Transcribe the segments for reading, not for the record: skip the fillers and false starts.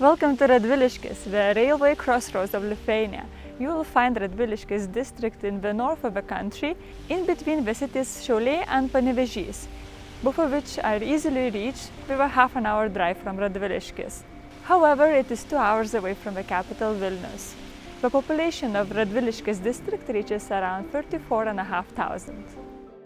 Welcome to Radviliškis, the railway crossroads of Lithuania. You will find Radviliškis district in the north of the country, in between the cities Šiauliai and Panevėžys, both of which are easily reached with a half-an-hour drive from Radviliškis. However, it is 2 hours away from the capital Vilnius. The population of Radviliškis district reaches around 34,500.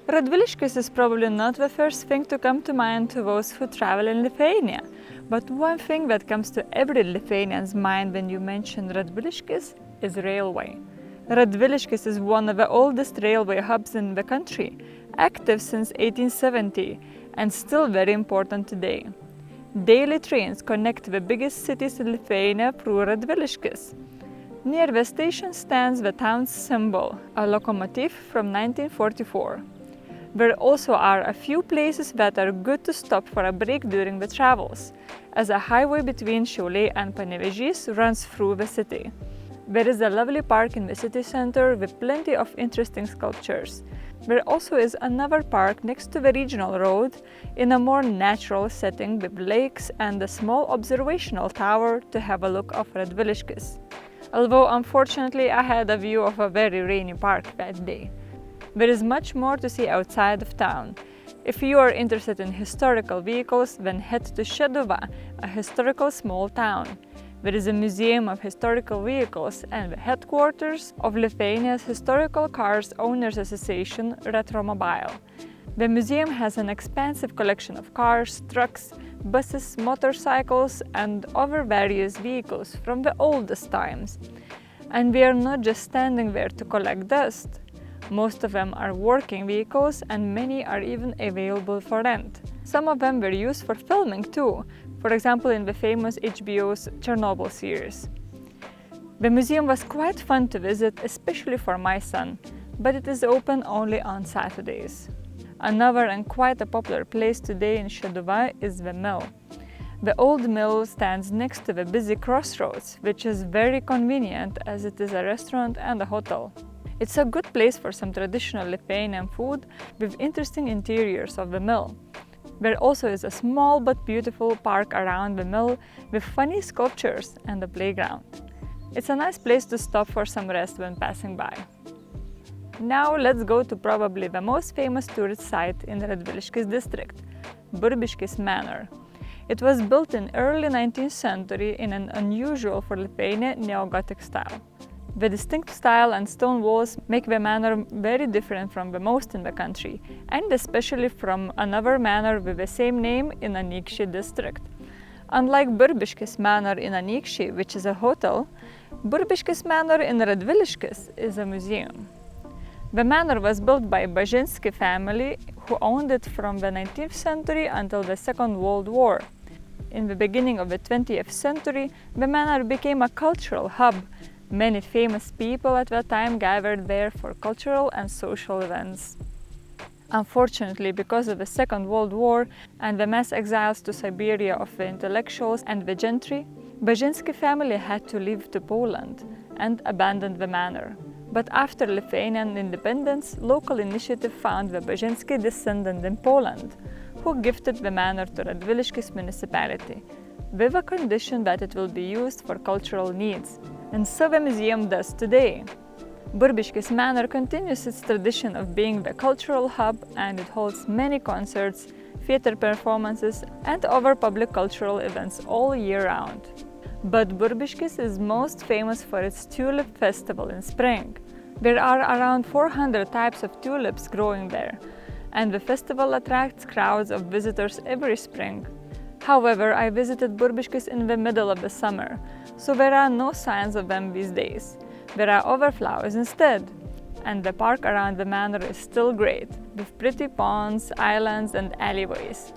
Radviliškis is probably not the first thing to come to mind to those who travel in Lithuania. But one thing that comes to every Lithuanian's mind when you mention Radviliškis is railway. Radviliškis is one of the oldest railway hubs in the country, active since 1870 and still very important today. Daily trains connect the biggest cities in Lithuania through Radviliškis. Near the station stands the town's symbol, a locomotive from 1944. There also are a few places that are good to stop for a break during the travels, as a highway between Šiauliai and Panevėžys runs through the city. There is a lovely park in the city center with plenty of interesting sculptures. There also is another park next to the regional road in a more natural setting with lakes and a small observational tower to have a look of Radviliškis. Although unfortunately I had a view of a very rainy park that day. There is much more to see outside of town. If you are interested in historical vehicles, then head to Šeduva, a historical small town. There is a museum of historical vehicles and the headquarters of Lithuania's Historical Cars Owners Association, Retromobile. The museum has an expansive collection of cars, trucks, buses, motorcycles and other various vehicles from the oldest times. And we are not just standing there to collect dust. Most of them are working vehicles and many are even available for rent. Some of them were used for filming too, for example in the famous HBO's Chernobyl series. The museum was quite fun to visit, especially for my son, but it is open only on Saturdays. Another and quite a popular place today in Šeduva is the mill. The old mill stands next to the busy crossroads, which is very convenient as it is a restaurant and a hotel. It's a good place for some traditional Lithuanian food with interesting interiors of the mill. There also is a small but beautiful park around the mill with funny sculptures and a playground. It's a nice place to stop for some rest when passing by. Now let's go to probably the most famous tourist site in the Radviliškis district, Burbiškis Manor. It was built in early 19th century in an unusual for Lithuania neo-Gothic style. The distinct style and stone walls make the manor very different from the most in the country, and especially from another manor with the same name in Anykščiai district. Unlike Burbiškis Manor in Anykščiai, which is a hotel, Burbiškis Manor in Radviliškis is a museum. The manor was built by Bažinski family, who owned it from the 19th century until the Second World War. In the beginning of the 20th century, the manor became a cultural hub. Many famous people at that time gathered there for cultural and social events. Unfortunately, because of the Second World War and the mass exiles to Siberia of the intellectuals and the gentry, Bažinski family had to leave to Poland and abandoned the manor. But after Lithuanian independence, local initiative found the Bažinski descendant in Poland, who gifted the manor to Radviliškis municipality, with a condition that it will be used for cultural needs. And so the museum does today. Burbiškis Manor continues its tradition of being the cultural hub, and it holds many concerts, theater performances and other public cultural events all year round. But Burbiškis is most famous for its tulip festival in spring. There are around 400 types of tulips growing there, and the festival attracts crowds of visitors every spring. However, I visited Burbiškis in the middle of the summer, so there are no signs of them these days. There are other flowers instead. And the park around the manor is still great, with pretty ponds, islands and alleyways.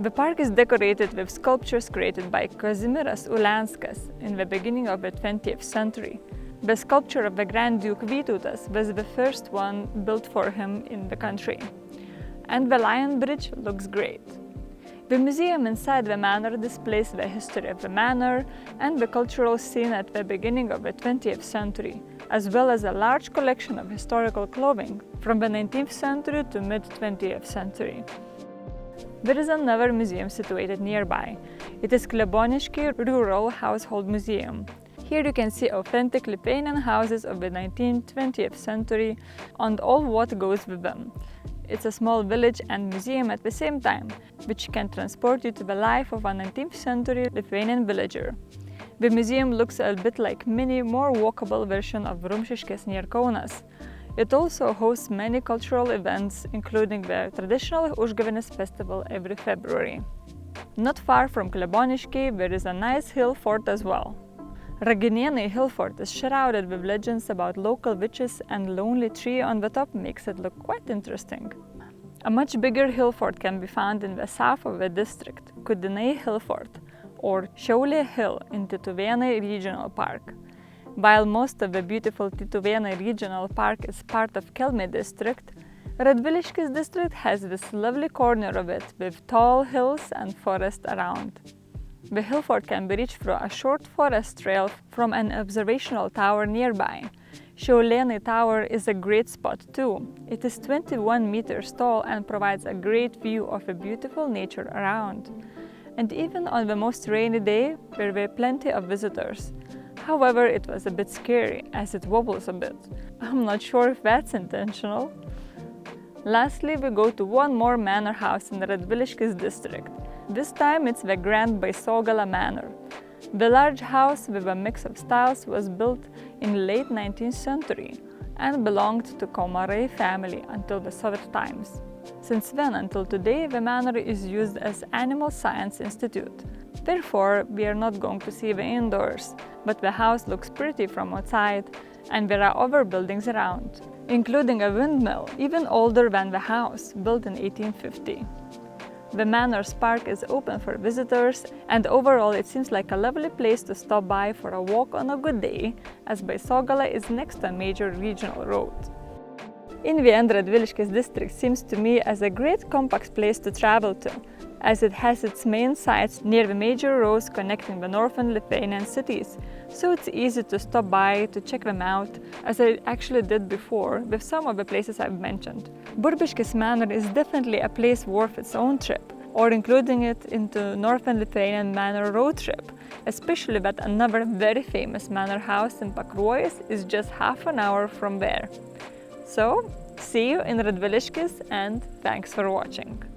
The park is decorated with sculptures created by Kazimieras Ulianskas in the beginning of the 20th century. The sculpture of the Grand Duke Vytautas was the first one built for him in the country. And the Lion Bridge looks great. The museum inside the manor displays the history of the manor and the cultural scene at the beginning of the 20th century, as well as a large collection of historical clothing from the 19th century to mid-20th century. There is another museum situated nearby. It is Kleboniški Rural Household Museum. Here you can see authentic Lithuanian houses of the 19th-20th century and all what goes with them. It's a small village and museum at the same time, which can transport you to the life of a 19th century Lithuanian villager. The museum looks a bit like mini, more walkable version of Rumšiškės near Kaunas. It also hosts many cultural events, including the traditional Užgavėnės festival every February. Not far from Kleboniški, there is a nice hill fort as well. Raginėnai hill fort is shrouded with legends about local witches, and lonely tree on the top makes it look quite interesting. A much bigger hill fort can be found in the south of the district, Kudinai Hill Fort, or Šiauliai Hill in Tytuvėnai Regional Park. While most of the beautiful Tytuvėnai Regional Park is part of Kelmė district, Radviliškis district has this lovely corner of it with tall hills and forest around. The hill fort can be reached through a short forest trail from an observational tower nearby. Šiaulėnai Tower is a great spot too. It is 21 meters tall and provides a great view of the beautiful nature around. And even on the most rainy day, there were plenty of visitors. However, it was a bit scary as it wobbles a bit. I'm not sure if that's intentional. Lastly, we go to one more manor house in the Radviliškis district. This time it's the Grand Baisogala Manor. The large house with a mix of styles was built in late 19th century and belonged to Komarai family until the Soviet times. Since then until today, the manor is used as Animal Science Institute. Therefore, we are not going to see the indoors, but the house looks pretty from outside and there are other buildings around, including a windmill even older than the house, built in 1850. The manor's park is open for visitors, and overall it seems like a lovely place to stop by for a walk on a good day, as Baisogala is next to a major regional road. In the end, Radviliškis district seems to me as a great compact place to travel to, as it has its main sites near the major roads connecting the northern Lithuanian cities, so it's easy to stop by to check them out, as I actually did before with some of the places I've mentioned. Burbiškis Manor is definitely a place worth its own trip, or including it into Northern Lithuanian Manor road trip, especially that another very famous manor house in Pakruojis is just half an hour from there. So, see you in Radviliškis and thanks for watching!